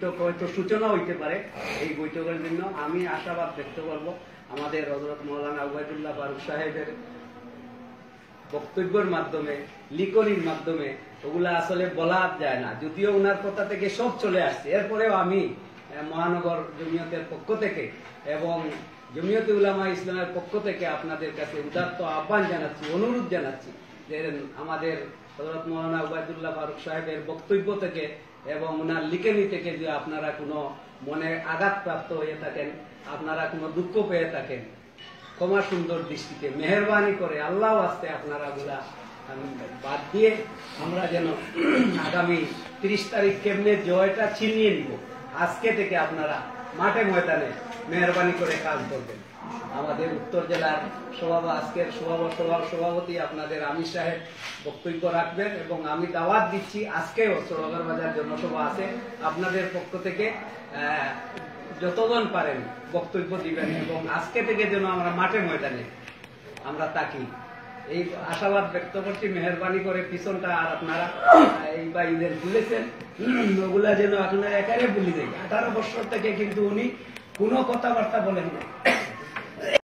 বৈঠক হয়তো সূচনা হইতে পারে। এই বৈঠকের জন্য আমি আশাবাদ ব্যক্ত করব আমাদের হযরত মাওলানা উবাইদুল্লাহ ফারুক সাহেবের বক্তব্যের মাধ্যমে, লিখনির মাধ্যমে ওগুলা আসলে বলা যায় না, যদিও ওনার কথা থেকে সব চলে আসছে। এরপরেও আমি মহানগর জমিয়তের পক্ষ থেকে এবং জমিয়তে উলামা ইসলামের পক্ষ থেকে আপনাদের কাছে উদাত্ত আহ্বান জানাচ্ছি, অনুরোধ জানাচ্ছি যে আমাদের হযরত মাওলানা উবাইদুল্লাহ ফারুক সাহেবের বক্তব্য থেকে এবং ওনার লিখনি থেকে যে আপনারা কোনো মনে আঘাতপ্রাপ্ত হয়ে থাকেন, আপনারা কোনো দুঃখ পেয়ে থাকেন, ক্ষমা সুন্দর দৃষ্টিতে মেহেরবানি করে আল্লাহ ওয়াস্তে আপনারা গুলা বাদ দিয়ে আমরা যেন আগামী 30 তারিখ কেমনে জয়টা ছিনিয়ে নিব, আজকে থেকে আপনারা মাঠে ময়দানে মেহরবানি করে কাজ করবেন। আমাদের উত্তর জেলার আজকের সভাপতি আপনাদের আমির সাহেব বক্তব্য রাখবেন এবং আমি দাওয়াত দিচ্ছি, আজকেও সরোবর বাজার জনসভা আছে, আপনাদের পক্ষ থেকে যতজন পারেন বক্তব্য দিবেন এবং আজকে থেকে যেন আমরা মাঠে ময়দানে আমরা থাকি, এই আশাবাদ ব্যক্ত করছি। মেহরবানি করে পিছনটা আর আপনারা এই বা ঈদের ভুলেছেন ওগুলা যেন আপনারা একারে ভুলে যাই। 18 বছর থেকে কিন্তু উনি কোনো কথাবার্তা বলেন না।